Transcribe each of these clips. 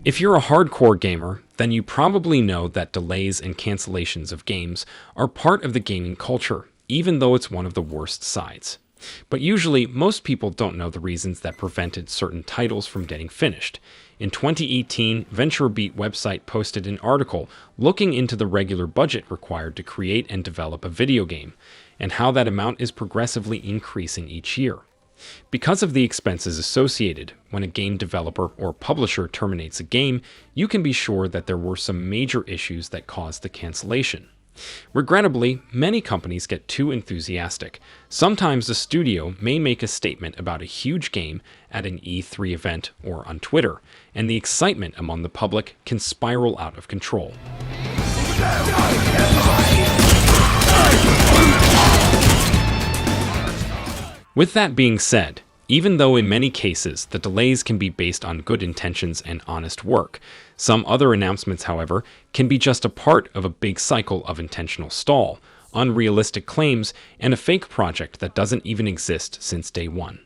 If you're a hardcore gamer, then you probably know that delays and cancellations of games are part of the gaming culture, even though it's one of the worst sides. But usually, most people don't know the reasons that prevented certain titles from getting finished. In 2018, VentureBeat website posted an article looking into the regular budget required to create and develop a video game, and how that amount is progressively increasing each year. Because of the expenses associated, when a game developer or publisher terminates a game, you can be sure that there were some major issues that caused the cancellation. Regrettably, many companies get too enthusiastic. Sometimes a studio may make a statement about a huge game at an E3 event or on Twitter, and the excitement among the public can spiral out of control. With that being said, even though in many cases the delays can be based on good intentions and honest work, some other announcements, however, can be just a part of a big cycle of intentional stall, unrealistic claims, and a fake project that doesn't even exist since day one.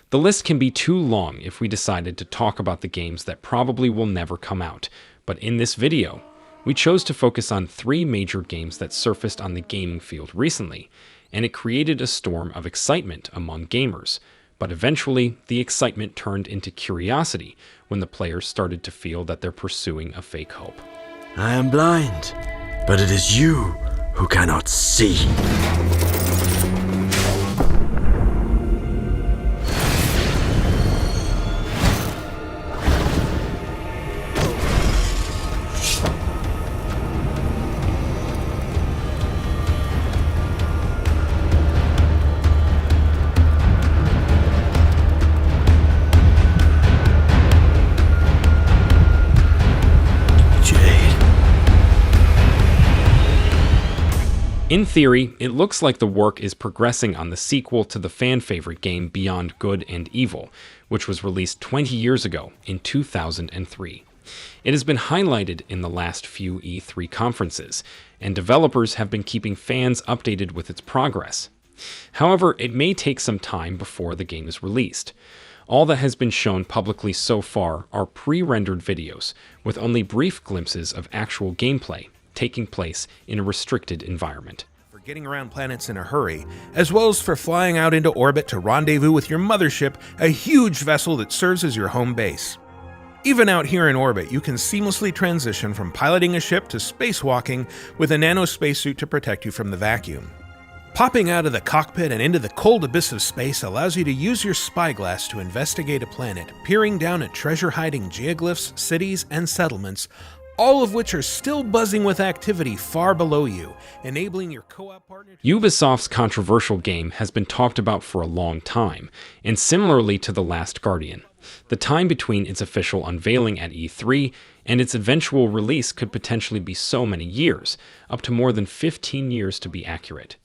The list can be too long if we decided to talk about the games that probably will never come out, but in this video, we chose to focus on 3 major games that surfaced on the gaming field recently, and it created a storm of excitement among gamers. But eventually, the excitement turned into curiosity when the players started to feel that they're pursuing a fake hope. I am blind, but it is you who cannot see. In theory, it looks like the work is progressing on the sequel to the fan-favorite game Beyond Good and Evil, which was released 20 years ago in 2003. It has been highlighted in the last few E3 conferences, and developers have been keeping fans updated with its progress. However, it may take some time before the game is released. All that has been shown publicly so far are pre-rendered videos, with only brief glimpses of actual gameplay taking place in a restricted environment. For getting around planets in a hurry, as well as for flying out into orbit to rendezvous with your mothership, a huge vessel that serves as your home base. Even out here in orbit, you can seamlessly transition from piloting a ship to spacewalking with a nano spacesuit to protect you from the vacuum. Popping out of the cockpit and into the cold abyss of space allows you to use your spyglass to investigate a planet, peering down at treasure-hiding geoglyphs, cities, and settlements, all of which are still buzzing with activity far below you, enabling your co-op partner to... Ubisoft's controversial game has been talked about for a long time, and similarly to The Last Guardian, the time between its official unveiling at E3 and its eventual release could potentially be so many years, up to more than 15 years to be accurate.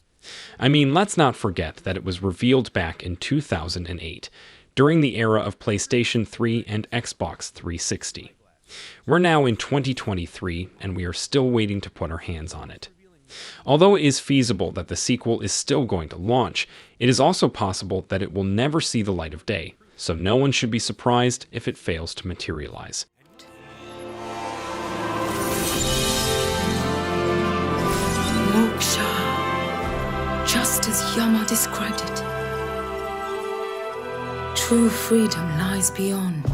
I mean, let's not forget that it was revealed back in 2008, during the era of PlayStation 3 and Xbox 360. We're now in 2023, and we are still waiting to put our hands on it. Although it is feasible that the sequel is still going to launch, it is also possible that it will never see the light of day, so no one should be surprised if it fails to materialize. Moksha, just as Yama described it. True freedom lies beyond.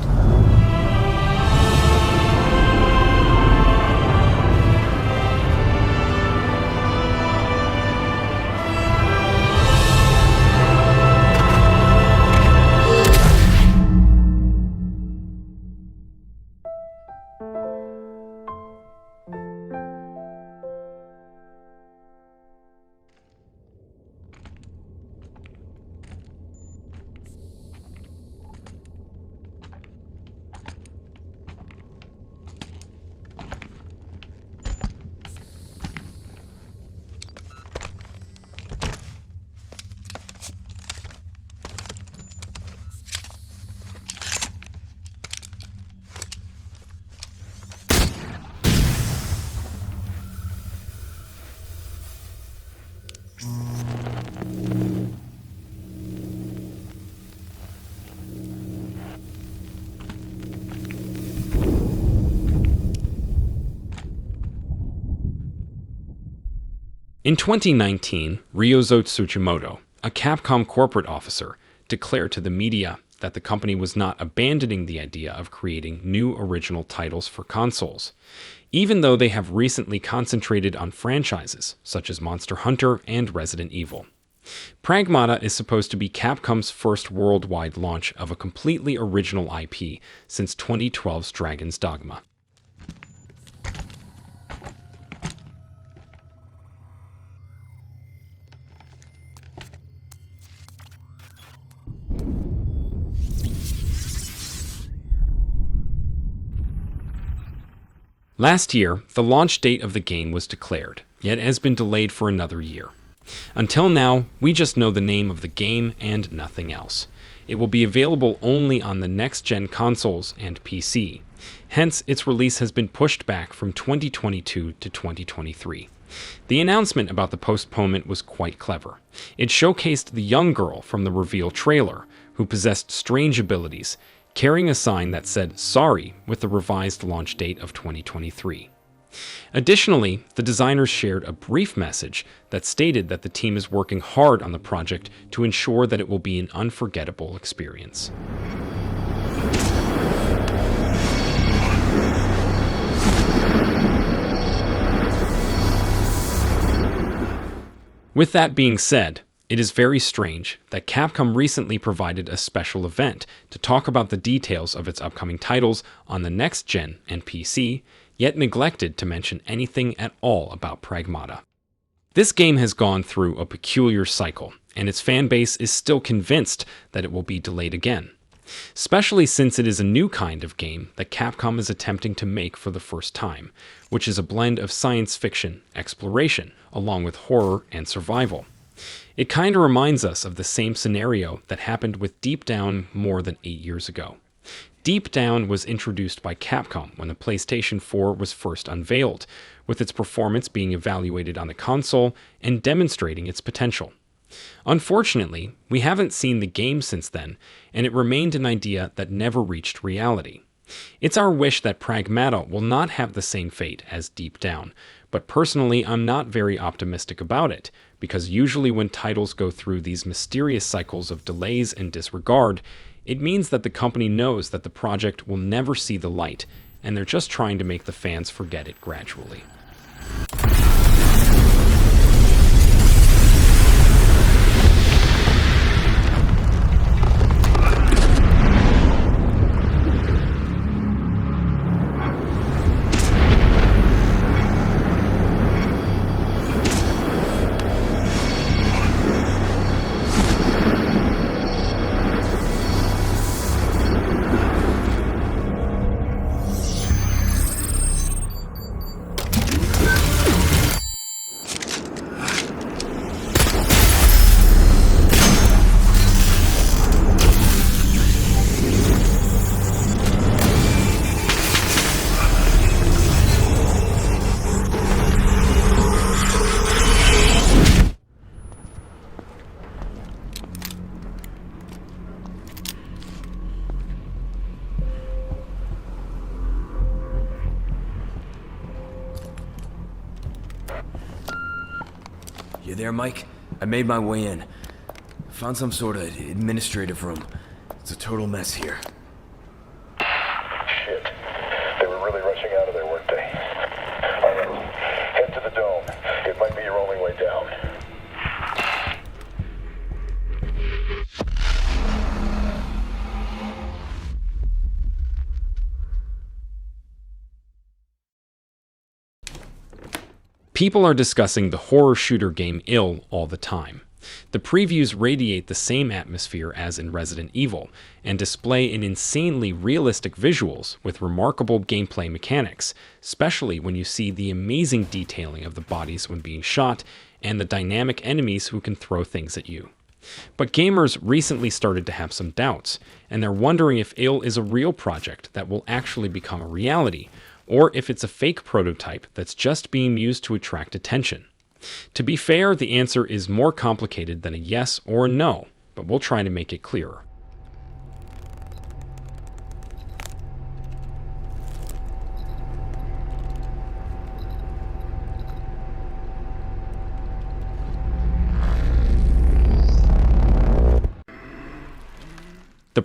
In 2019, Ryozo Tsuchimoto, a Capcom corporate officer, declared to the media that the company was not abandoning the idea of creating new original titles for consoles, even though they have recently concentrated on franchises such as Monster Hunter and Resident Evil. Pragmata is supposed to be Capcom's first worldwide launch of a completely original IP since 2012's Dragon's Dogma. Last year, the launch date of the game was declared, yet has been delayed for another year. Until now, we just know the name of the game and nothing else. It will be available only on the next-gen consoles and PC. Hence, its release has been pushed back from 2022 to 2023. The announcement about the postponement was quite clever. It showcased the young girl from the reveal trailer, who possessed strange abilities, carrying a sign that said "Sorry" with the revised launch date of 2023. Additionally, the designers shared a brief message that stated that the team is working hard on the project to ensure that it will be an unforgettable experience. With that being said, it is very strange that Capcom recently provided a special event to talk about the details of its upcoming titles on the next gen and PC, yet neglected to mention anything at all about Pragmata. This game has gone through a peculiar cycle, and its fan base is still convinced that it will be delayed again, especially since it is a new kind of game that Capcom is attempting to make for the first time, which is a blend of science fiction, exploration, along with horror and survival. It kinda reminds us of the same scenario that happened with Deep Down more than 8 years ago. Deep Down was introduced by Capcom when the PlayStation 4 was first unveiled, with its performance being evaluated on the console and demonstrating its potential. Unfortunately, we haven't seen the game since then, and it remained an idea that never reached reality. It's our wish that Pragmata will not have the same fate as Deep Down, but personally I'm not very optimistic about it, because usually when titles go through these mysterious cycles of delays and disregard, it means that the company knows that the project will never see the light, and they're just trying to make the fans forget it gradually. You there, Mike? I made my way in. Found some sort of administrative room. It's a total mess here. Shit. They were really rushing out of there, weren't they? Alright, head to the dome. It might be your only way down. People are discussing the horror shooter game Ill all the time. The previews radiate the same atmosphere as in Resident Evil, and display an insanely realistic visuals with remarkable gameplay mechanics, especially when you see the amazing detailing of the bodies when being shot, and the dynamic enemies who can throw things at you. But gamers recently started to have some doubts, and they're wondering if Ill is a real project that will actually become a reality, or if it's a fake prototype that's just being used to attract attention. To be fair, the answer is more complicated than a yes or a no, but we'll try to make it clearer.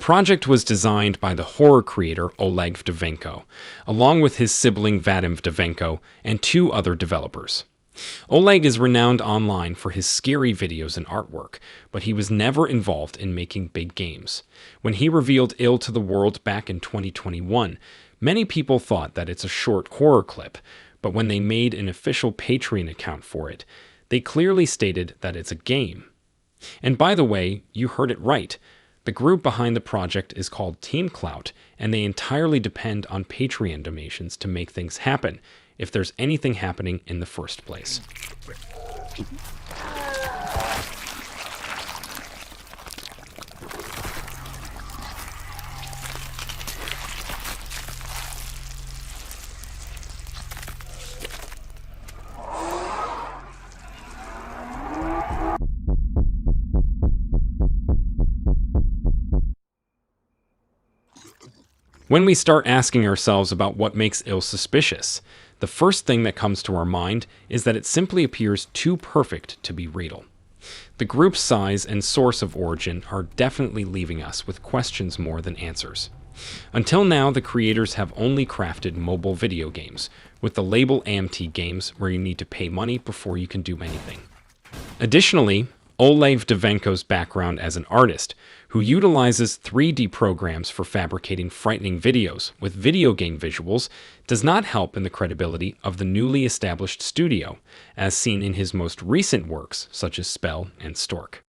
project was designed by the horror creator Oleg Vdovenko, along with his sibling Vadim Vdovenko and 2 other developers. Oleg is renowned online for his scary videos and artwork, but he was never involved in making big games. When he revealed Ill to the world back in 2021, many people thought that it's a short horror clip, but when they made an official Patreon account for it, they clearly stated that it's a game. And by the way, you heard it right. The group behind the project is called Team Clout, and they entirely depend on Patreon donations to make things happen, if there's anything happening in the first place. When we start asking ourselves about what makes Ill suspicious, the first thing that comes to our mind is that it simply appears too perfect to be real. The group's size and source of origin are definitely leaving us with questions more than answers. Until now, the creators have only crafted mobile video games, with the label AMT games where you need to pay money before you can do anything. Additionally, Oleg Vdovenko's background as an artist, who utilizes 3D programs for fabricating frightening videos with video game visuals, does not help in the credibility of the newly established studio, as seen in his most recent works such as Spell and Stork.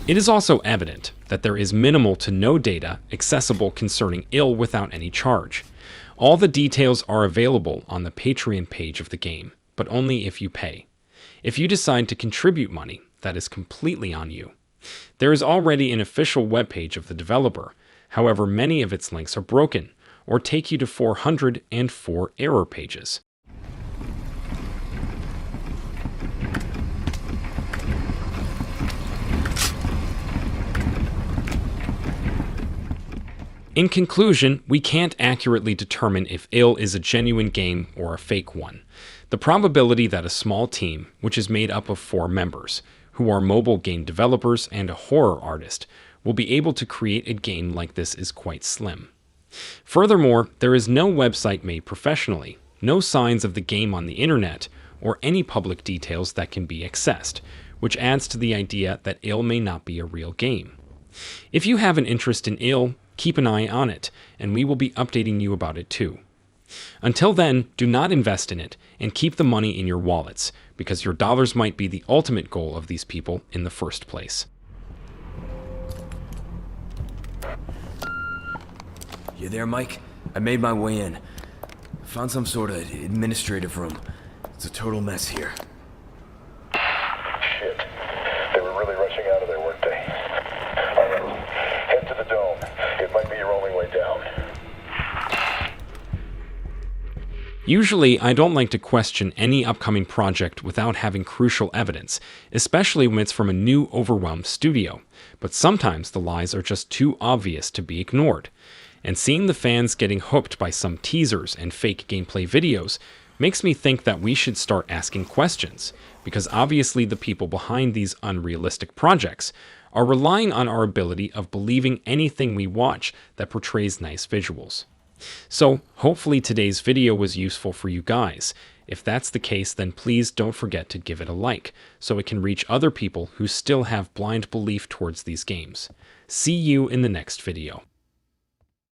It is also evident that there is minimal to no data accessible concerning Ill without any charge. All the details are available on the Patreon page of the game, but only if you pay. If you decide to contribute money, that is completely on you. There is already an official webpage of the developer, however many of its links are broken, or take you to 404 error pages. In conclusion, we can't accurately determine if Ill is a genuine game or a fake one. The probability that a small team, which is made up of 4 members, who are mobile game developers and a horror artist, will be able to create a game like this is quite slim. Furthermore, there is no website made professionally, no signs of the game on the internet, or any public details that can be accessed, which adds to the idea that Ill may not be a real game. If you have an interest in Ill, keep an eye on it, and we will be updating you about it too. Until then, do not invest in it, and keep the money in your wallets, because your dollars might be the ultimate goal of these people in the first place. You there, Mike? I made my way in. Found some sort of administrative room. It's a total mess here. Shit. They were really rushing out of there, weren't they? All right. Head to the dome. It might be your only way down. Usually, I don't like to question any upcoming project without having crucial evidence, especially when it's from a new, overwhelmed studio. But sometimes the lies are just too obvious to be ignored. And seeing the fans getting hooked by some teasers and fake gameplay videos makes me think that we should start asking questions, because obviously the people behind these unrealistic projects are relying on our ability of believing anything we watch that portrays nice visuals. So hopefully today's video was useful for you guys. If that's the case, then please don't forget to give it a like, so it can reach other people who still have blind belief towards these games. See you in the next video.